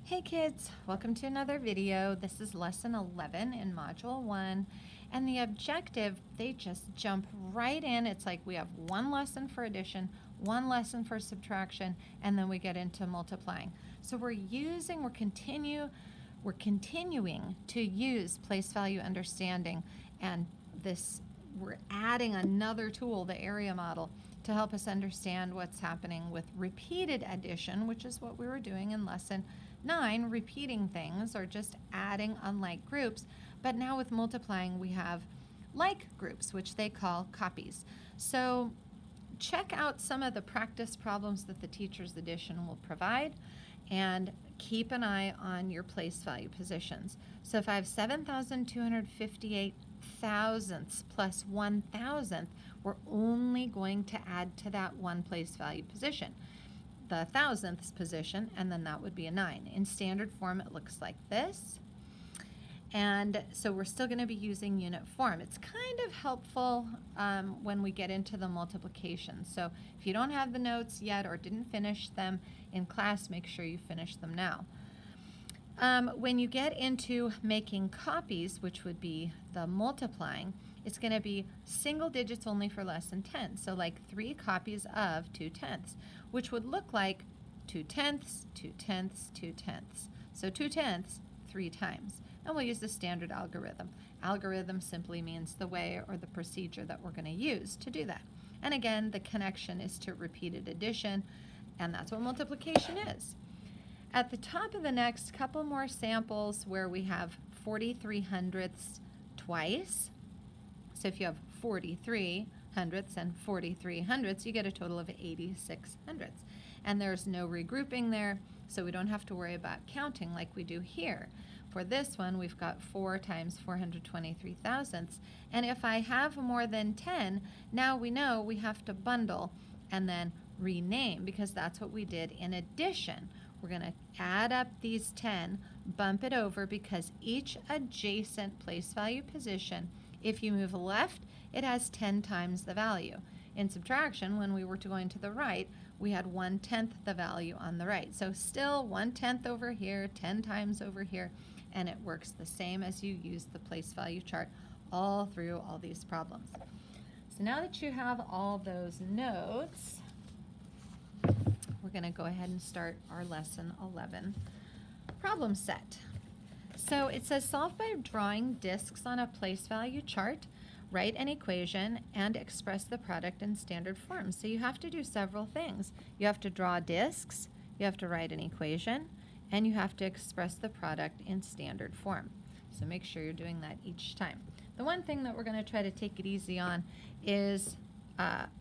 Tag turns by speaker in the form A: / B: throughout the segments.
A: Hey kids, welcome to another video. This is lesson 11 in module 1, and the objective, they just jump right in. It's like we have one lesson for addition, one lesson for subtraction, and then we get into multiplying. So we're continuing to use place value understanding, and we're adding another tool, the area model, to help us understand what's happening with repeated addition, which is what we were doing in lesson 9, repeating things or just adding unlike groups. But now with multiplying, we have like groups, which they call copies. So check out some of the practice problems that the teacher's edition will provide, and keep an eye on your place value positions. So if I have 7,258 thousandths plus 1,000th, we're only going to add to that one place value position, the thousandths position, and then that would be a 9. In standard form, it looks like this. And so we're still going to be using unit form. It's kind of helpful when we get into the multiplication. So if you don't have the notes yet or didn't finish them in class, make sure you finish them now. When you get into making copies, which would be the multiplying, it's going to be single digits only for less than 10. So like 3 copies of 2/10, which would look like 2/10, 2/10, 2/10. So 2/10 3 times. And we'll use the standard algorithm. Algorithm simply means the way or the procedure that we're going to use to do that. And again, the connection is to repeated addition, and that's what multiplication is. At the top of the next, couple more samples where we have 43 hundredths twice. So if you have 43 hundredths and 43 hundredths, you get a total of 86 hundredths. And there's no regrouping there, so we don't have to worry about counting like we do here. For this one, we've got 4 times 423 thousandths. And if I have more than 10, now we know we have to bundle and then rename, because that's what we did in addition. We're going to add up these 10, bump it over, because each adjacent place value position, if you move left, it has 10 times the value. In subtraction, when we were going to the right, we had 1/10 the value on the right. So still 1/10 over here, 10 times over here, and it works the same as you use the place value chart all through all these problems. So now that you have all those notes, we're going to go ahead and start our lesson 11 problem set. So it says solve by drawing discs on a place value chart, write an equation, and express the product in standard form. So you have to do several things. You have to draw discs, you have to write an equation, and you have to express the product in standard form. So make sure you're doing that each time. The one thing that we're going to try to take it easy on is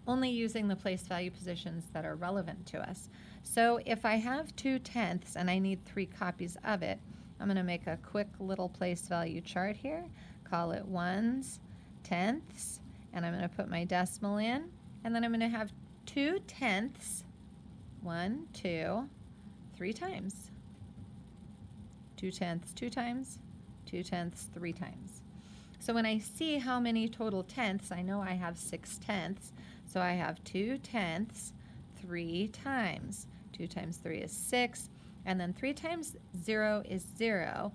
A: only using the place value positions that are relevant to us. So if I have 2/10 and I need 3 copies of it, I'm going to make a quick little place value chart here, call it 1s, 10ths, and I'm going to put my decimal in, and then I'm going to have 2/10, 1, 2, 3 times. 2/10 2 times, 2/10 3 times. So when I see how many total tenths, I know I have 6/10, so I have 2/10 3 times. 2 times 3 is 6, and then 3 times 0 is 0.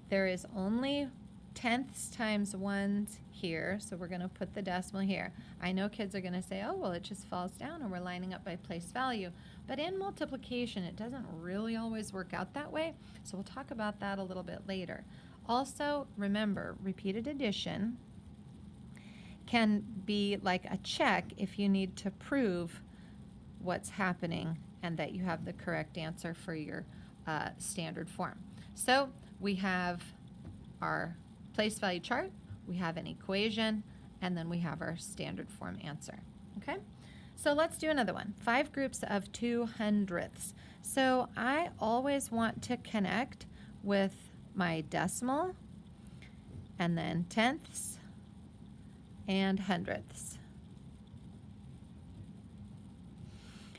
A: There is only tenths times ones here, so we're going to put the decimal here. I know kids are going to say, oh, well, it just falls down and we're lining up by place value. But in multiplication, it doesn't really always work out that way, so we'll talk about that a little bit later. Also, remember, repeated addition can be like a check if you need to prove what's happening and that you have the correct answer for your standard form. So we have our place value chart, we have an equation, and then we have our standard form answer. Okay? So let's do another one. 5 groups of 2/100ths. So I always want to connect with my decimal, and then tenths and hundredths.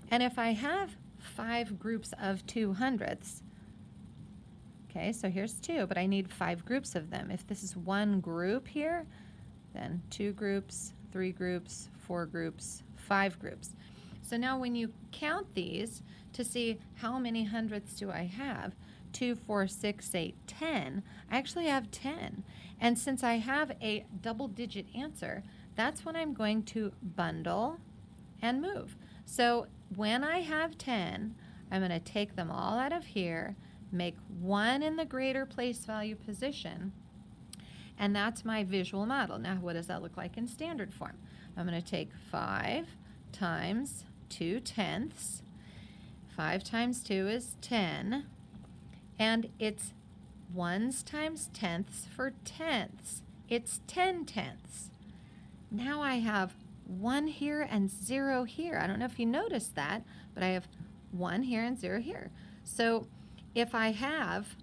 A: And if I have 5 groups of 200ths, okay, so here's 2, but I need 5 groups of them. If this is one group here, then 2 groups, 3 groups, 4 groups, 5 groups. So now when you count these to see how many hundredths do I have, 2, 4, 6, 8, 10, I actually have 10. And since I have a double-digit answer, that's when I'm going to bundle and move. So when I have 10, I'm going to take them all out of here, make 1 in the greater place value position, and that's my visual model. Now, what does that look like in standard form? I'm going to take 5 times 2/10. 5 times 2 is 10, and it's ones times tenths for tenths. It's 10/10. Now I have 1 here and 0 here. I don't know if you noticed that, but I have 1 here and 0 here. So if I have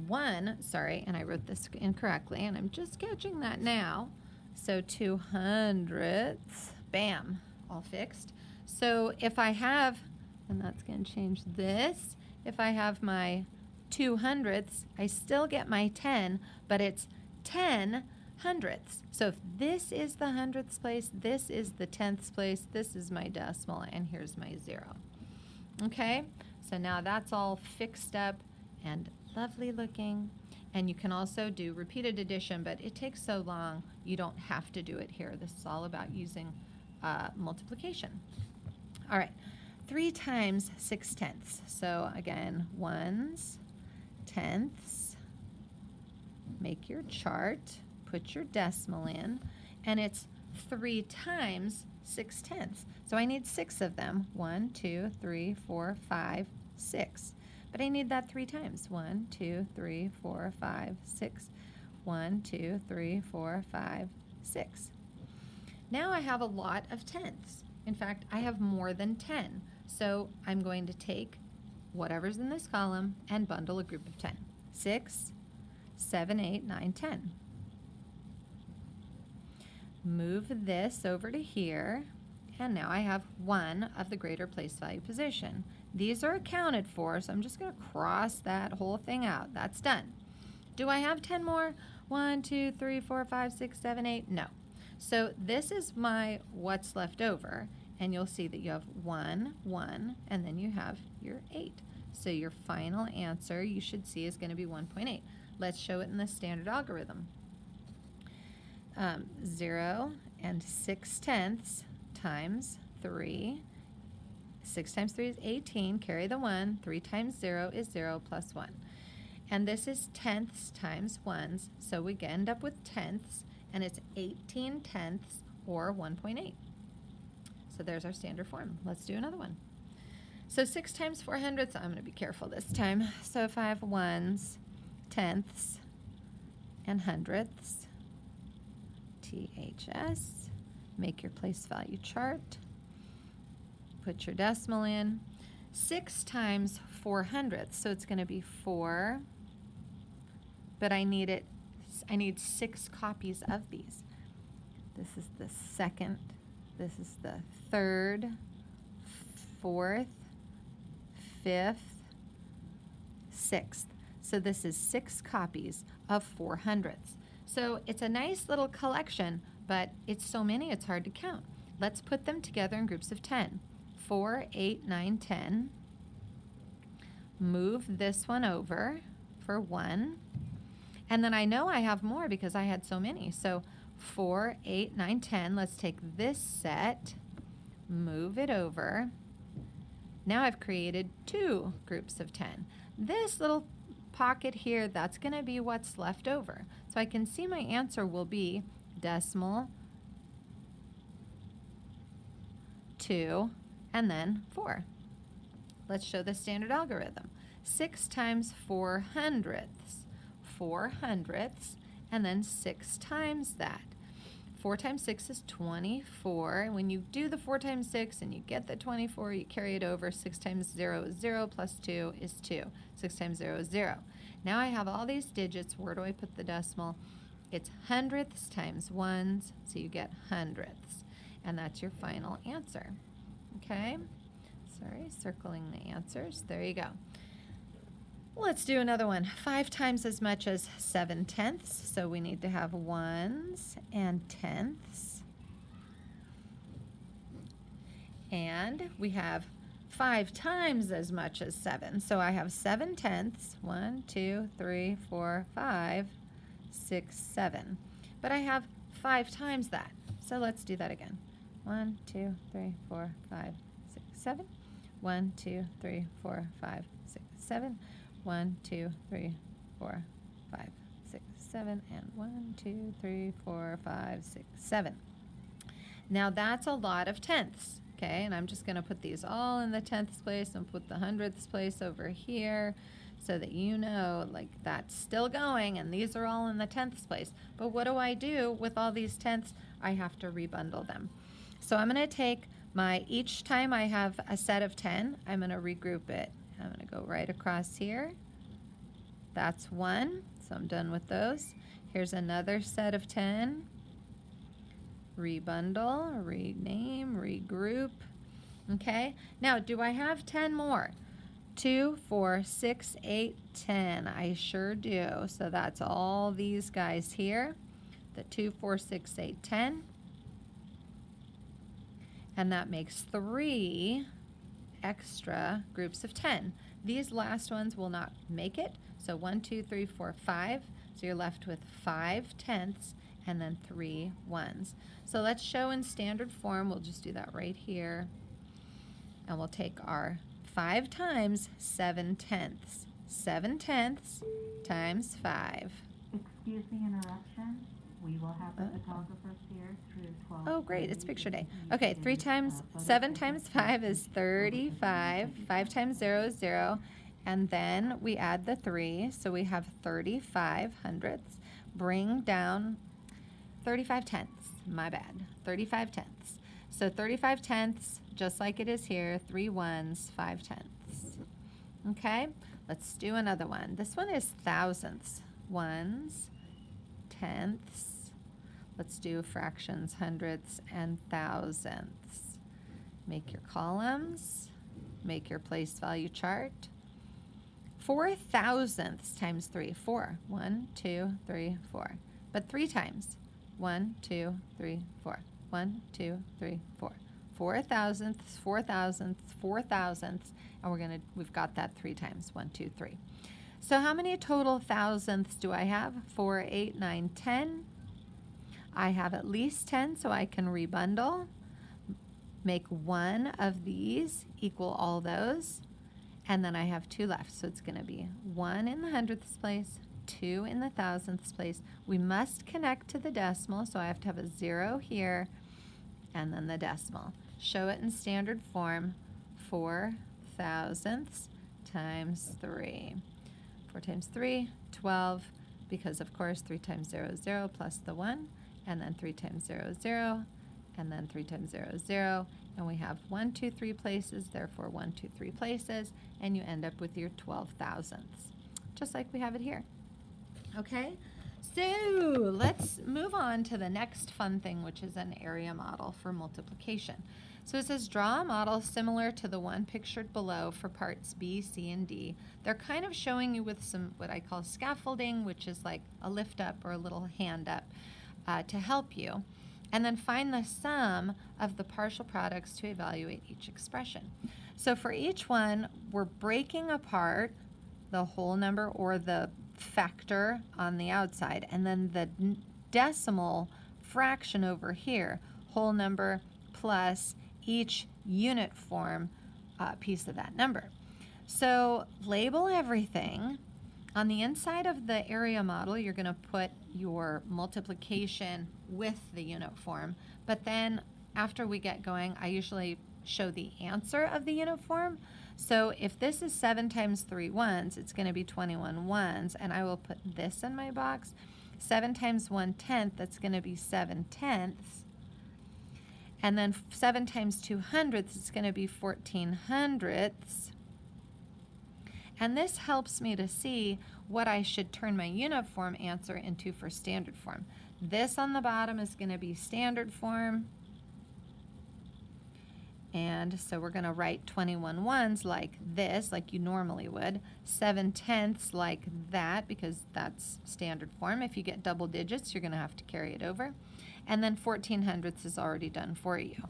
A: 1, sorry, and I wrote this incorrectly, and I'm just catching that now. So 200ths, bam, all fixed. So if I have, and that's going to change this, if I have my 200ths, I still get my 10, but it's 10 hundredths. So if this is the hundredths place, this is the tenths place, this is my decimal, and here's my 0. Okay, so now that's all fixed up and lovely looking. And you can also do repeated addition, but it takes so long, you don't have to do it here. This is all about using multiplication. All right, 3 times 6/10. So again, ones, tenths, make your chart, put your decimal in, and it's 3 times 6/10. So I need 6 of them. 1, 2, 3, 4, 5, 6. But I need that 3 times. 1, 2, 3, 4, 5, 6. 1, 2, 3, 4, 5, 6. Now I have a lot of tenths. In fact, I have more than 10. So I'm going to take whatever's in this column and bundle a group of 10. 6, 7, 8, 9, 10. Move this over to here, and now I have 1 of the greater place value position. These are accounted for, so I'm just going to cross that whole thing out. That's done. Do I have 10 more? 1, 2, 3, 4, 5, 6, 7, 8? No. So this is my what's left over, and you'll see that you have 1, 1, and then you have your 8. So your final answer you should see is going to be 1.8. Let's show it in the standard algorithm. 0 and 6/10 times 3. 6 times 3 is 18. Carry the 1. 3 times 0 is 0 plus 1. And this is tenths times ones. So we end up with tenths, and it's 18/10 or 1.8. So there's our standard form. Let's do another one. So 6 times 400ths, I'm going to be careful this time. So if I have ones, tenths, and hundredths, THS, make your place value chart, put your decimal in. 6 times 400ths, so it's going to be 4, but I need 6 copies of these. This is the second, this is the third, 4th, 5th, 6th. So this is 6 copies of 400ths. So it's a nice little collection, but it's so many it's hard to count. Let's put them together in groups of 10. 4, 8, 9, 10. Move this one over for 1. And then I know I have more because I had so many. So 4, 8, 9, 10. Let's take this set, move it over. Now I've created 2 groups of 10. This little pocket here, that's going to be what's left over. So I can see my answer will be decimal 2 and then 4. Let's show the standard algorithm. 6 times 400ths, 400ths, and then 6 times that. 4 times 6 is 24. And when you do the 4 times 6 and you get the 24, you carry it over. 6 times 0 is 0 plus 2 is 2. 6 times 0 is 0. Now I have all these digits. Where do I put the decimal? It's hundredths times ones, so you get hundredths. And that's your final answer. Okay? Sorry, circling the answers. There you go. Let's do another one. 5 times as much as 7/10. So we need to have ones and tenths. And we have 5 times as much as 7. So I have 7 tenths, 1, 2, 3, 4, 5, 6, 7. But I have 5 times that. So let's do that again. 1, 2, 3, 4, 5, 6, 7. 1, 2, 3, 4, 5, 6, 7. 1, 2, 3, 4, 5, 6, 7. And 1, 2, 3, 4, 5, 6, 7. Now that's a lot of tenths. Okay, and I'm just going to put these all in the tenths place and put the hundredths place over here so that you know, like, that's still going and these are all in the tenths place. But what do I do with all these tenths? I have to rebundle them. So I'm going to take each time I have a set of 10, I'm going to regroup it. I'm going to go right across here. That's 1, so I'm done with those. Here's another set of 10. Rebundle, rename, regroup. Okay, now do I have 10 more? 2, 4, 6, 8, 10. I sure do. So that's all these guys here. The 2, 4, 6, 8, 10. And that makes 3 extra groups of 10. These last ones will not make it. So 1, 2, 3, 4, 5. So you're left with 5 tenths and then 3 ones. So let's show in standard form. We'll just do that right here. And we'll take our 5 times 7 tenths. 7 tenths times 5.
B: Excuse the interruption. We will have the photographers here through 12.
A: Oh, great. It's picture day. Okay, 7 times 5 is 35. 5 times 0 is 0. And then we add the 3. So we have 35 hundredths. Bring down 35 tenths. My bad. 35 tenths. So 35 tenths, just like it is here, 3 ones, 5 tenths. Okay, let's do another one. This one is thousandths. Ones, tenths. Let's do fractions, hundredths, and thousandths. Make your columns. Make your place value chart. 4 thousandths times 3. 4. 1, 2, 3, 4. But 3 times. 1, 2, 3, 4. 1, 2, 3, 4. 4 thousandths, 4 thousandths, 4 thousandths, and we've got that 3 times. 1, 2, 3. So how many total thousandths do I have? 4, 8, 9, 10. I have at least 10, so I can rebundle. Make one of these equal all those, and then I have 2 left. So it's going to be 1 in the hundredths place, 2 in the thousandths place. We must connect to the decimal, so I have to have a 0 here, and then the decimal. Show it in standard form. 4 thousandths times 3. 4 times 3, 12, because of course 3 times 0 is 0 plus the 1, and then 3 times 0 is 0, and then 3 times 0 is 0, and we have 1, 2, 3 places, therefore 1, 2, 3 places, and you end up with your 12 thousandths, just like we have it here. Okay, so let's move on to the next fun thing, which is an area model for multiplication. So it says draw a model similar to the one pictured below for parts B, C, and D. They're kind of showing you with some what I call scaffolding, which is like a lift up or a little hand up to help you. And then find the sum of the partial products to evaluate each expression. So for each one, we're breaking apart the whole number or the factor on the outside, and then the decimal fraction over here, whole number plus each unit form piece of that number. So label everything. On the inside of the area model, you're going to put your multiplication with the unit form, but then after we get going, I usually show the answer of the unit form. So if this is 7 times 3 ones, it's going to be 21 ones, and I will put this in my box. 7 times 1/10, that's going to be 7 tenths. And then 7 times 2 hundredths, it's going to be 14 hundredths. And this helps me to see what I should turn my uniform answer into for standard form. This on the bottom is going to be standard form. And so we're going to write 21 ones like this, like you normally would. 7 tenths like that, because that's standard form. If you get double digits, you're going to have to carry it over. And then 14 hundredths is already done for you.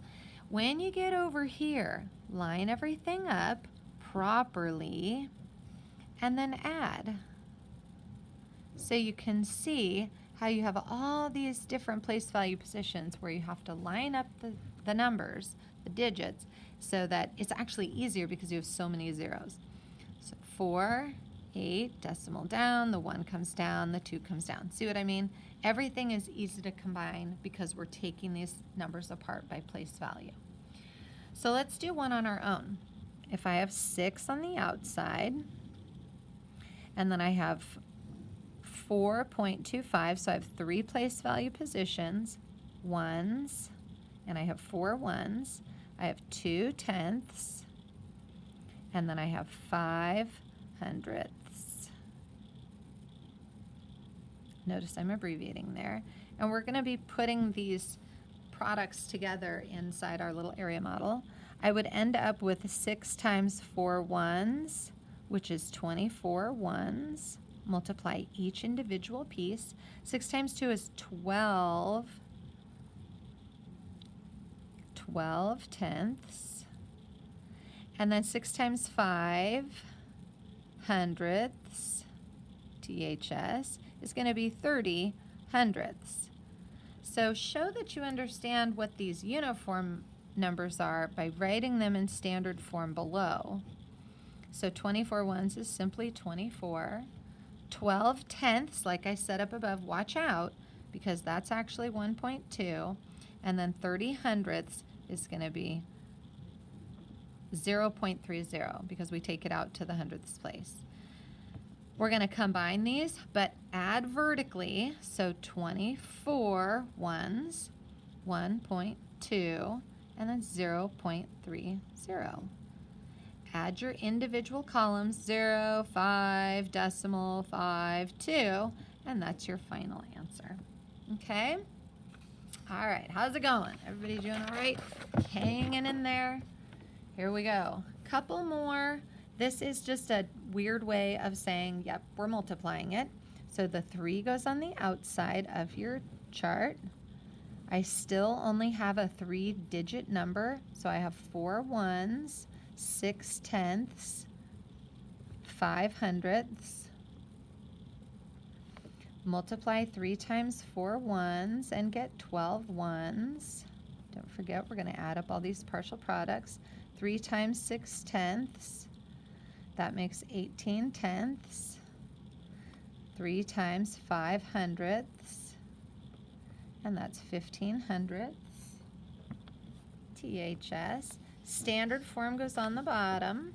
A: When you get over here, line everything up properly and then add. So you can see how you have all these different place value positions where you have to line up the numbers, the digits, so that it's actually easier because you have so many zeros. So 4, 8, decimal down, the 1 comes down, the 2 comes down. See what I mean? Everything is easy to combine because we're taking these numbers apart by place value. So let's do one on our own. If I have 6 on the outside, and then I have 4.25, so I have 3 place value positions, ones, and I have 4 ones. I have 2 tenths, and then I have 5 hundredths. Notice I'm abbreviating there. And we're going to be putting these products together inside our little area model. I would end up with 6 times 4 ones, which is 24 ones. Multiply each individual piece. 6 times 2 is 12. 12 tenths. And then 6 times 5 hundredths, THS, is going to be 30 hundredths. So show that you understand what these uniform numbers are by writing them in standard form below. So 24 ones is simply 24. 12 tenths, like I said up above, watch out, because that's actually 1.2. And then 30 hundredths is going to be 0.30 because we take it out to the hundredths place. We're going to combine these, but add vertically. So 24 ones, 1.2, and then 0.30. Add your individual columns, 0, 5, decimal, 5, 2, and that's your final answer. Okay? All right, how's it going? Everybody doing all right? Hanging in there? Here we go. Couple more. This is just a weird way of saying, yep, we're multiplying it. So the 3 goes on the outside of your chart. I still only have a 3-digit number, so I have 4 ones, 6 tenths, 5 hundredths. Multiply 3 times 4 ones and get 12 ones. Don't forget, we're going to add up all these partial products. 3 times 6 tenths. That makes 18 tenths. 3 times 5 hundredths. And that's 15 hundredths. THS. Standard form goes on the bottom.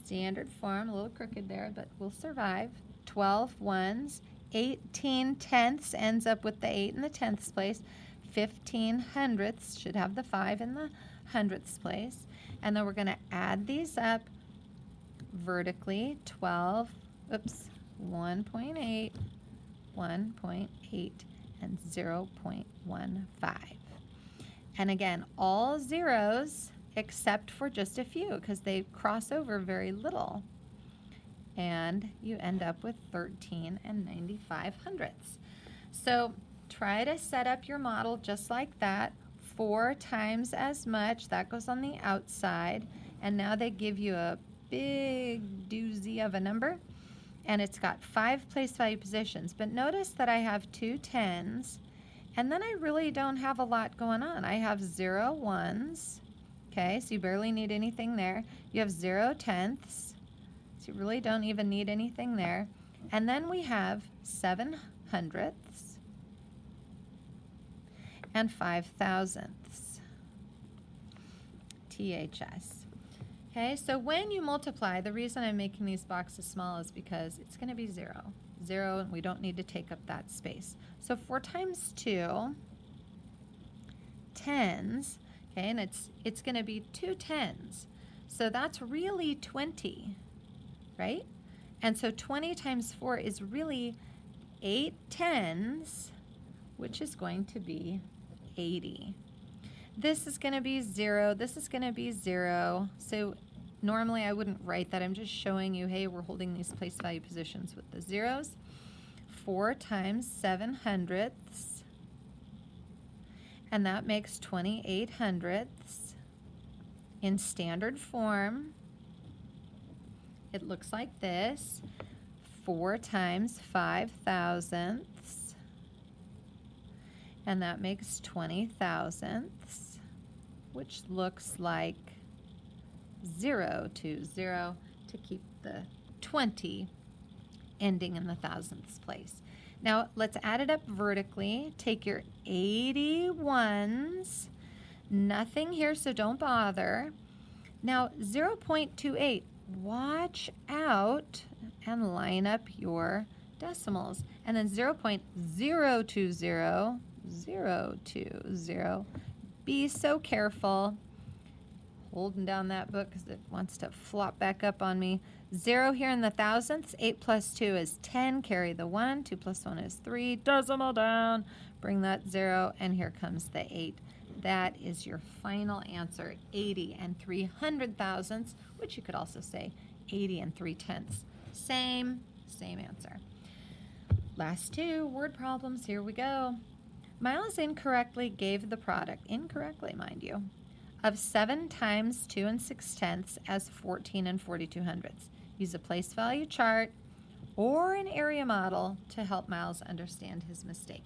A: Standard form, a little crooked there, but we'll survive. 12 ones. 18 tenths ends up with the 8 in the tenths place. 15 hundredths should have the 5 in the hundredths place. And then we're going to add these up vertically. 1.8, 1.8, and 0.15. And again, all zeros except for just a few because they cross over very little. And you end up with 13 and 95 hundredths. So try to set up your model just like that. 4 times as much, that goes on the outside. And now they give you a big doozy of a number. And it's got 5 place value positions. But notice that I have 2 tens. And then I really don't have a lot going on. I have 0 ones. Okay, so you barely need anything there. You have 0 tenths. So you really don't even need anything there. And then we have 7 hundredths and 5 thousandths. THS. Okay, so when you multiply, the reason I'm making these boxes small is because it's going to be 0. 0, and we don't need to take up that space. So 4 times 2, tens, okay, and it's going to be 2 tens. So that's really 20, right? And so 20 times 4 is really 8 tens, which is going to be 80. This is going to be 0. This is going to be 0. So normally I wouldn't write that. I'm just showing you, hey, we're holding these place value positions with the zeros. 4 times 7 hundredths. and that makes 28 hundredths. In standard form, it looks like this. 4 times 5 thousandths, and that makes 20 thousandths, which looks like 0 to 0 to keep the 20 ending in the thousandths place. Now let's add it up vertically. Take your 81s, nothing here, so don't bother. Now 0.28, watch out and line up your decimals. And then 0.020, be so careful. Holding down that book because it wants to flop back up on me. 0 here in the thousandths. 8 plus 2 is 10. Carry the 1. 2 plus 1 is 3. Decimal down. Bring that 0, and here comes the 8. That is your final answer, 80 and 300 thousandths, which you could also say 80 and 3/10. Same answer. Last two word problems, here we go. Miles incorrectly gave the product, incorrectly mind you, of 7 times 2 6/10 as 14 and 42 hundredths. Use a place value chart or an area model to help Miles understand his mistake.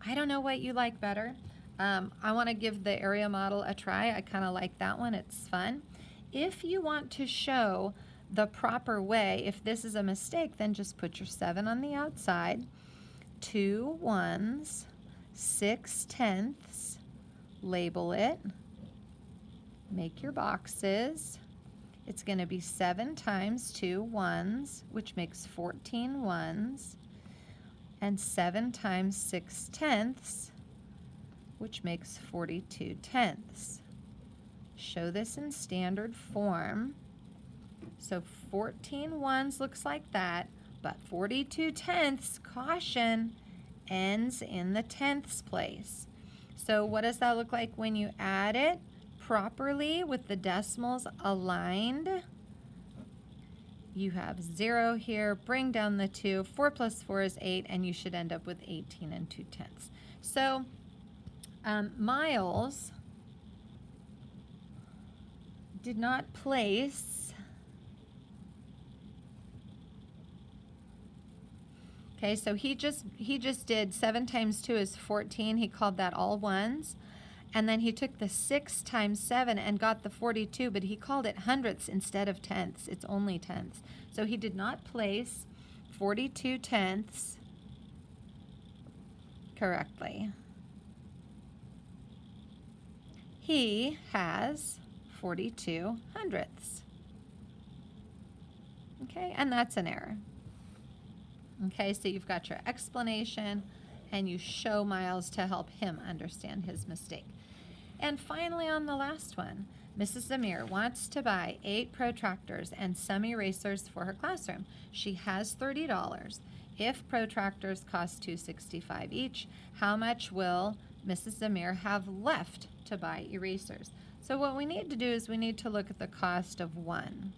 A: I don't know what you like better. I want to give the area model a try. I kind of like that one. It's fun. If you want to show the proper way, if this is a mistake, then just put your 7 on the outside, 2 1s, 6/10, label it, make your boxes. It's going to be 7 times 2 1s, which makes 14 1s, and 7 times 6/10, which makes 42 tenths. Show this in standard form. So 14 1s looks like that, but 42 tenths, caution, ends in the tenths place. So what does that look like when you add it properly with the decimals aligned? You have 0 here, bring down the 2, 4 plus 4 is 8, and you should end up with 18 and 2/10. So Miles did not place, okay, so he just did 7 times 2 is 14. He called that all 1s. And then he took the 6 times 7 and got the 42, but he called it hundredths instead of tenths. It's only tenths. So he did not place 42 tenths correctly. He has 42 hundredths. Okay, and that's an error. Okay, so you've got your explanation and you show Miles to help him understand his mistake. And finally, on the last one, Mrs. Zamir wants to buy 8 protractors and some erasers for her classroom. She has $30. If protractors cost $2.65 each, how much will Mrs. Zamir have left to buy erasers? So what we need to do is we need to look at the cost of one,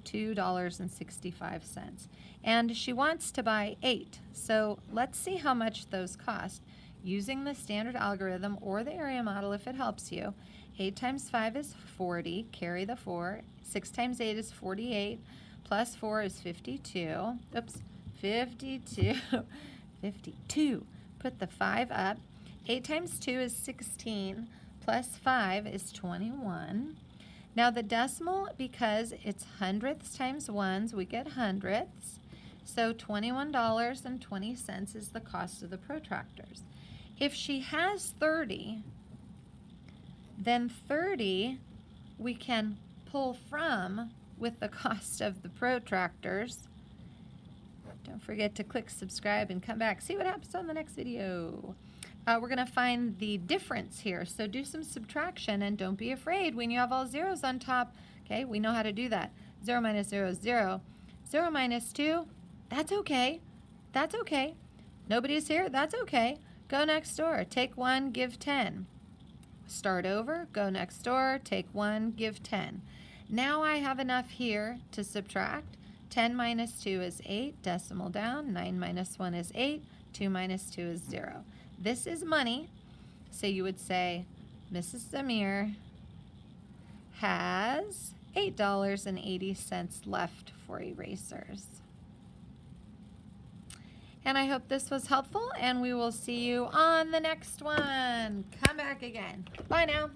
A: $2.65. And she wants to buy 8. So let's see how much those cost. Using the standard algorithm or the area model if it helps you, 8 times 5 is 40, carry the 4. 6 times 8 is 48, plus 4 is 52. Oops, 52. 52. Put the 5 up. 8 times 2 is 16, plus 5 is 21. Now the decimal, because it's hundredths times ones, we get hundredths. So $21.20 is the cost of the protractors. If she has 30, then 30 we can pull from with the cost of the protractors. Don't forget to click subscribe and come back. See what happens on the next video. We're going to find the difference here. So do some subtraction and don't be afraid when you have all zeros on top. Okay, we know how to do that. 0 minus 0 is 0. 0 minus 2, that's okay. That's okay. Nobody's here, that's okay. Go next door, take 1, give 10. Start over, go next door, take 1, give 10. Now I have enough here to subtract. 10 minus 2 is 8, decimal down. 9 minus 1 is 8, 2 minus 2 is 0. This is money. So you would say, Mrs. Zamir has $8.80 left for erasers. And I hope this was helpful, and we will see you on the next one. Come back again. Bye now.